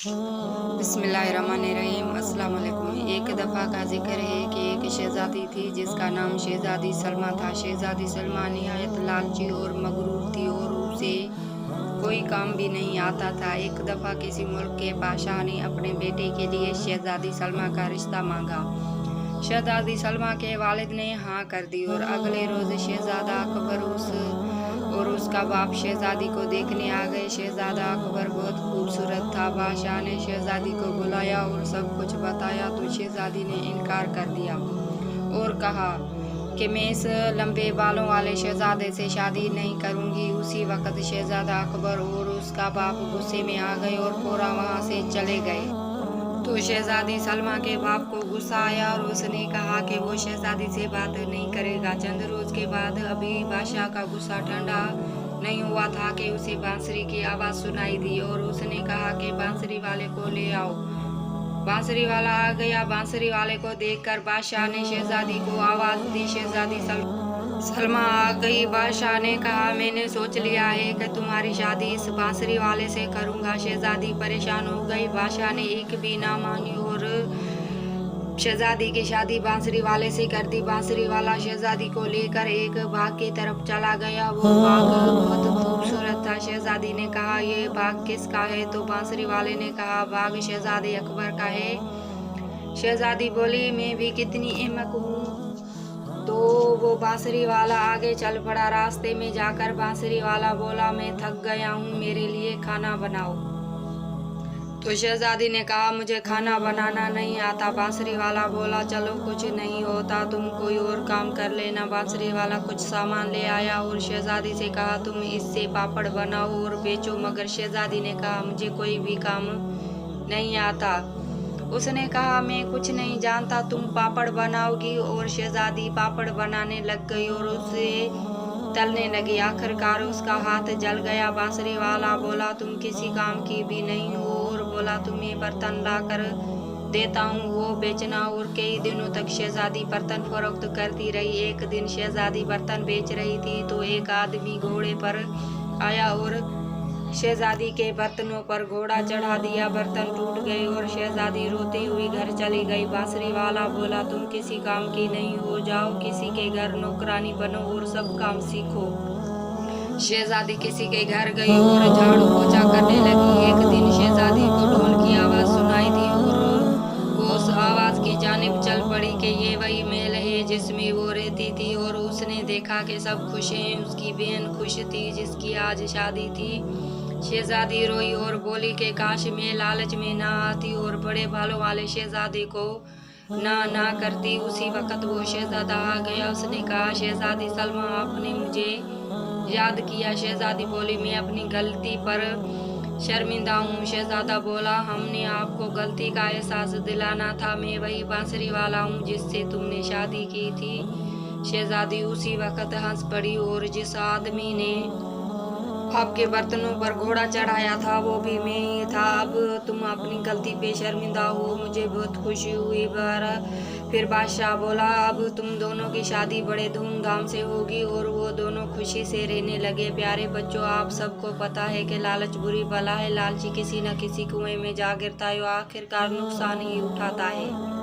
बिस्मिल्लाहिर्रहमानिर्रहीम। अस्सलाम वालेकुम। एक दफ़ा का जिक्र है कि एक शहज़ादी थी जिसका नाम शहज़ादी सलमा था। शहज़ादी सलमा निहायत लालची और मगरूर थी और उसे कोई काम भी नहीं आता था। एक दफ़ा किसी मुल्क के बादशाह ने अपने बेटे के लिए शहज़ादी सलमा का रिश्ता मांगा। शहज़ादी सलमा के वालिद ने हाँ कर दी और अगले रोज़ शहज़ादा अकबर और उसका बाप शहज़ादी को देखने आ गए। शहज़ादा अकबर बहुत खूबसूरत था। बादशाह ने शहज़ादी को बुलाया और सब कुछ बताया तो शहज़ादी ने इनकार कर दिया और कहा कि मैं इस लंबे बालों वाले शहज़ादे से शादी नहीं करूंगी। उसी वक्त शहज़ादा अकबर और उसका बाप गुस्से में आ गए और फौरन वहां से चले गए। तो शहज़ादी सलमा के बाप को गुस्सा आया और उसने कहा कि वो शहज़ादी से बात नहीं करेगा। चंद रोज़ के बाद अभी बादशाह का गुस्सा ठंडा नहीं हुआ था कि उसे बांसुरी की आवाज़ सुनाई दी और उसने कहा कि बांसुरी वाले को ले आओ। बांसुरी वाला आ गया। बांसुरी वाले को देखकर बादशाह ने शहज़ादी को आवाज़ दी। शहज़ादी सलमा आ गई। बादशाह ने कहा, मैंने सोच लिया है कि तुम्हारी शादी इस बांसुरी वाले से करूंगा। शहज़ादी परेशान हो गई। बादशाह ने एक भी ना मानी और शहज़ादी की शादी बांसुरी वाले से कर दी। बांसुरी वाला शहज़ादी को लेकर एक बाग की तरफ चला गया। वो बाग बहुत खूबसूरत था। शहज़ादी ने कहा, ये बाग किसका है? तो बांसुरी वाले ने कहा, बाग शहज़ादे अकबर का है। शहज़ादी बोली, मैं भी कितनी अहमक हूँ। तो वो बांसुरी वाला आगे चल पड़ा। रास्ते में जाकर बांसुरी वाला बोला, मैं थक गया हूँ, मेरे लिए खाना बनाओ। तो शहज़ादी ने कहा, मुझे खाना बनाना नहीं आता। बांसुरी वाला बोला, चलो कुछ नहीं होता, तुम कोई और काम कर लेना। बांसुरी वाला कुछ सामान ले आया और शहज़ादी से कहा, तुम इससे पापड़ बनाओ और बेचो। मगर शहज़ादी ने कहा, मुझे कोई भी काम नहीं आता। उसने कहा, मैं कुछ नहीं जानता, तुम पापड़ बनाओगी। और शहज़ादी पापड़ बनाने लग गई और उसे तलने लगी। आखिरकार उसका हाथ जल गया। बांसुरी वाला बोला, तुम किसी काम की भी नहीं हो। और बोला, तुम्हें बर्तन ला कर देता हूँ, वो बेचना। और कई दिनों तक शहज़ादी बर्तन फरोख्त करती रही। एक दिन शहज़ादी बर्तन बेच रही थी तो एक आदमी घोड़े पर आया और शहज़ादी के बर्तनों पर घोड़ा चढ़ा दिया। बर्तन टूट गए और शहज़ादी रोती हुई घर चली गई। बांसुरी वाला बोला, तुम किसी काम की नहीं हो, जाओ किसी के घर नौकरानी बनो और सब काम सीखो। शहज़ादी किसी के घर गई और झाड़ू पोछा करने लगी। एक दिन शहज़ादी को ढोल की आवाज़ सुनाई दी और वो उस आवाज़ की जानिब चल पड़ी कि ये वही महल है जिसमें वो रहती थी। और उसने देखा कि सब खुश हैं। उसकी बहन खुश थी जिसकी आज शादी थी। शहज़ादी रोई और बोली कि काश मैं लालच में ना आती और बड़े बालों वाले शहज़ादे को ना करती। उसी वक्त वो शहज़ादा आ गया। उसने कहा, शहज़ादी सलमा, आपने मुझे याद किया? शहज़ादी बोली, मैं अपनी गलती पर शर्मिंदा हूँ। शहज़ादा बोला, हमने आपको गलती का एहसास दिलाना था। मैं वही बांसुरी वाला हूँ जिससे तुमने शादी की थी। शहज़ादी उसी वक्त हंस पड़ी और जिस आदमी ने आपके बर्तनों पर घोड़ा चढ़ाया था वो भी मैं ही था। अब तुम अपनी गलती पे शर्मिंदा हो, मुझे बहुत खुशी हुई। फिर बादशाह बोला, अब तुम दोनों की शादी बड़े धूमधाम से होगी। और वो दोनों खुशी से रहने लगे। प्यारे बच्चों, आप सबको पता है कि लालच बुरी बला है। लालची किसी न किसी कुएं में जा गिरता है और आखिरकार नुकसान ही उठाता है।